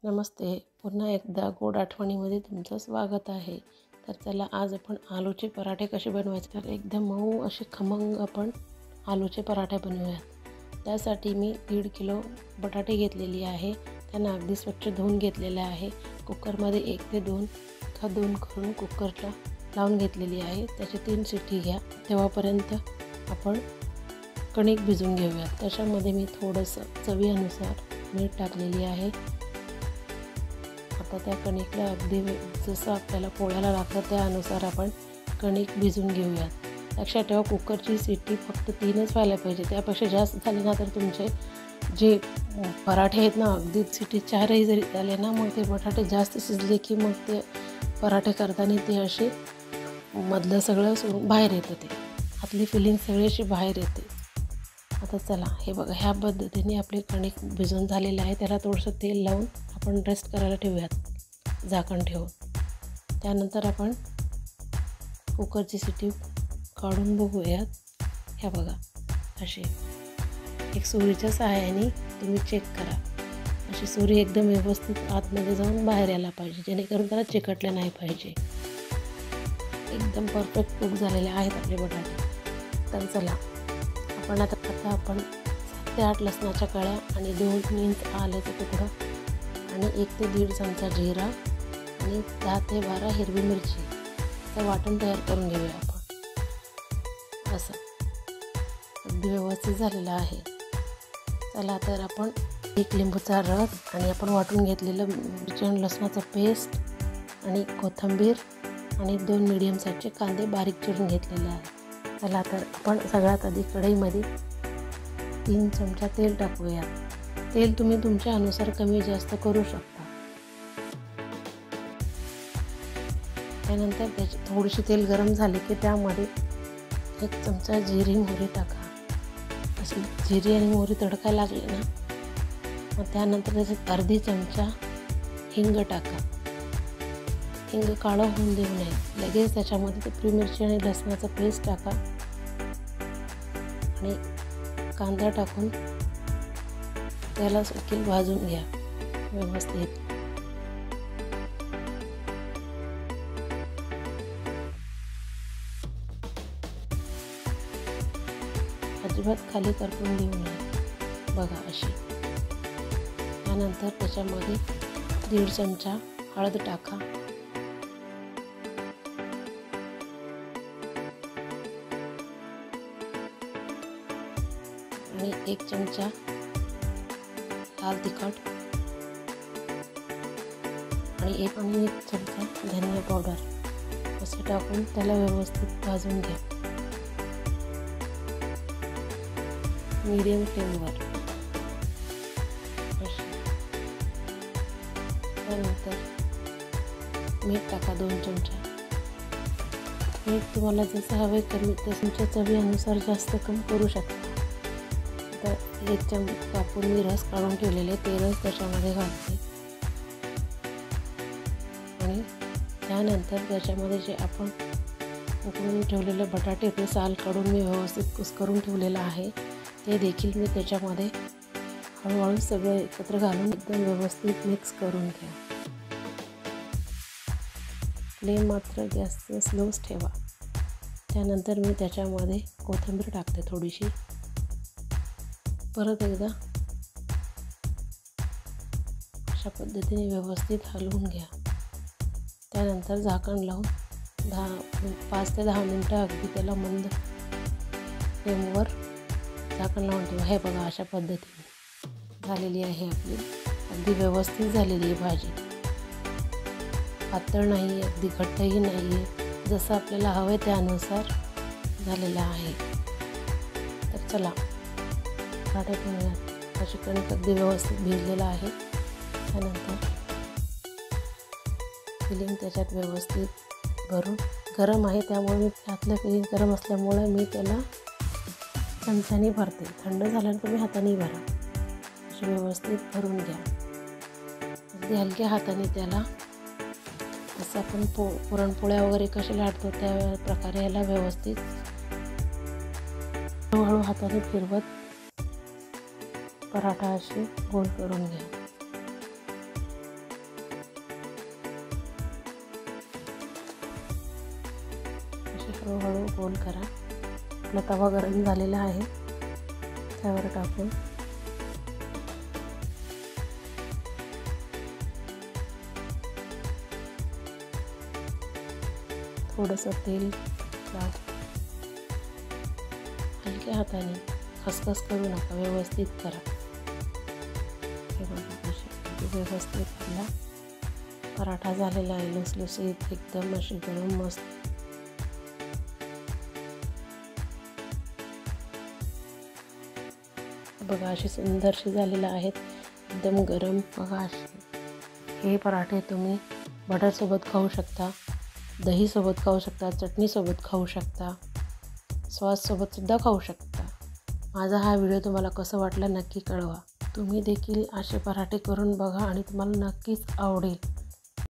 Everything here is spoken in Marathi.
नमस्ते. पुन्हा एकदा गोड आठवणीमध्ये तुमचं स्वागत आहे. तर चला आज आपण आलूचे पराठे कसे बनवायचे, तर एकदम मऊ असे खमंग आपण आलूचे पराठे बनवूयात. त्यासाठी मी 1.5 किलो बटाटे घेतलेली आहे. त्यांना अगदी स्वच्छ धुवून घेतलेले आहे. कुकरमध्ये 1 ते 2 करून कुकरला लावून घेतलेली आहे. त्याची 3 शिट्टी घ्या. तेव्हापर्यंत आपण कणिक भिजवून घेऊयात. त्याच्यामध्ये मी थोडंसं चवीनुसार मीठ टाकलेली आहे. आता त्या कणिकला अगदी जसं आपल्याला पोळ्याला लागतं त्यानुसार आपण कणिक भिजवून घेऊयात. लक्षात ठेवा, कुकरची शिट्टी फक्त 3च व्हायला पाहिजे. त्यापेक्षा जास्त झाली ना तर तुमचे जे पराठे आहेत ना, अगदी शिट्टी 4ही जरी झाले ना, मग ते बटाटे जास्त शिजले की मग ते पराठे करताना ते असे मधलं सगळं सोडून बाहेर येतं, ते आतली फिलिंग सगळी अशी बाहेर येते. आता चला, हे बघा, ह्या पद्धतीने आपले कणिक भिजवून झालेलं आहे. त्याला थोडंसं तेल लावून आपण रेस्ट करायला ठेवूयात, झाकण ठेवून. त्यानंतर आपण कुकरची शिट्टी काढून बघूयात. ह्या बघा, अशी एक सुरीच्या सहाय्याने तुम्ही चेक करा. अशी सुरी एकदम व्यवस्थित आतमध्ये जाऊन बाहेर यायला पाहिजे, जेणेकरून त्याला चिकटले नाही पाहिजे. एकदम परफेक्ट कुक झालेले आहेत आपले बटाटे. तर चला, आपण 7 ते 8 लसणाच्या कळ्या आणि 2 इंच आल्याचा तुकडा आणि 1 ते 1.5 चमचा जिरा आणि 10 ते 12 हिरवी मिरची तर वाटण तयार करून घेऊया आपण. असं अगदी व्यवस्थित झालेलं आहे. चला, तर आपण 1 लिंबूचा रस आणि आपण वाटून घेतलेलं मिरची आणि लसणाचं पेस्ट आणि कोथिंबीर आणि 2 मीडियम साईजचे कांदे बारीक चिरून घेतलेले आहे. चला, तर आपण सगळ्यात आधी कढईमध्ये 3 चमचा तेल टाकूया. तेल तुम्ही तुमच्या अनुसार कमी जास्त करू शकता. त्यानंतर त्याची थोडीशी तेल गरम झाले की त्यामध्ये 1 चमचा जिरी मोहरी टाका. अशी जिरी आणि मोहरी तडकायला लागली ना, मग त्यानंतर त्याच्यात अर्धी चमचा हिंग टाका. हिंग काळं होऊन देऊ नये. लगेच त्याच्यामध्ये हिरवी मिरची आणि लसणाचं पेस्ट टाका आणि कांदा टाकून त्याला देखील भाजून घ्या व्यवस्थित. अजिबात खाली करपून देऊ नये. बघा अशी. त्यानंतर त्याच्यामध्ये 1.5 चमचा हळद टाका आणि 1 चमचा लाल तिखट आणि 1 चमचा धनिया पावडर असे टाकून त्याला व्यवस्थित भाजून घ्या मीडियम फ्लेमवर. त्यानंतर मीठ टाका 2 चमचा. मीठ तुम्हाला जसं हवे कमी तुमच्या चवीनुसार जास्त कमी करू शकता. तर 1 चमचा कापून मी रस काढून ठेवलेले ते रस त्याच्यामध्ये घालते आणि त्यानंतर त्याच्यामध्ये जे आपण उकळून ठेवलेले बटाटे ते साल काढून मी व्यवस्थित कुस्करून ठेवलेलं आहे ते देखील मी त्याच्यामध्ये हळूहळू सगळं एकत्र घालून एकदम व्यवस्थित मिक्स करून घ्या. फ्लेम मात्र गॅसचं स्लोच ठेवा. त्यानंतर मी त्याच्यामध्ये कोथिंबीर टाकते थोडीशी. परत एकदा अशा पद्धतीने व्यवस्थित हलवून घ्या. त्यानंतर झाकण लावून 5 ते 10 मिनटं अगदी त्याला मंद फ्लेमवर झाकण लावून ठेवा. हे बघा, अशा पद्धतीने झालेली आहे आपली. अगदी व्यवस्थित झालेली आहे भाजी. पातळ नाही आहे, अगदी घट्टही नाही आहे, जसं आपल्याला हवं आहे त्यानुसार झालेलं आहे. तर चला, पराठे बनवूयात. अशी कणिक अगदी व्यवस्थित भिजलेलं आहे. त्यानंतर फिलिंग त्याच्यात व्यवस्थित भरून गरम आहे त्यामुळे मी त्यातलं फिलिंग गरम असल्यामुळे मी त्याला चमच्याने भरते. थंड झाल्यानंतर मी हाताने भरा. अशी व्यवस्थित भरून घ्या. अगदी हलक्या हाताने त्याला असं आपण पुरणपोळ्या वगैरे कसे लाटतो त्या प्रकारे याला व्यवस्थित हळूहळू हाताने फिरवत पराठा असे गोल करून घ्या. असे हळूहळू गोल करा. आपला तवा गरम झालेला आहे, त्यावर टाकून थोडंसं तेल लावा. हलक्या हाताने खसखस करू नका, व्यवस्थित करा. हे बघा व्यवस्थित आपला पराठा झालेला आहे, लुसलुसीत एकदम अशी गरम मस्त. बघा अशी सुंदरशी झालेला आहेत, एकदम गरम. बघा असे हे पराठे तुम्ही बटरसोबत खाऊ शकता, दहीसोबत खाऊ शकता, चटणीसोबत खाऊ शकता, सॉससोबतसुद्धा खाऊ शकता. माझा हा व्हिडिओ तुम्हाला कसं वाटला नक्की कळवा. तुम्ही देखील असे पराठे करून बघा आणि तुम्हाला नक्कीच आवडेल.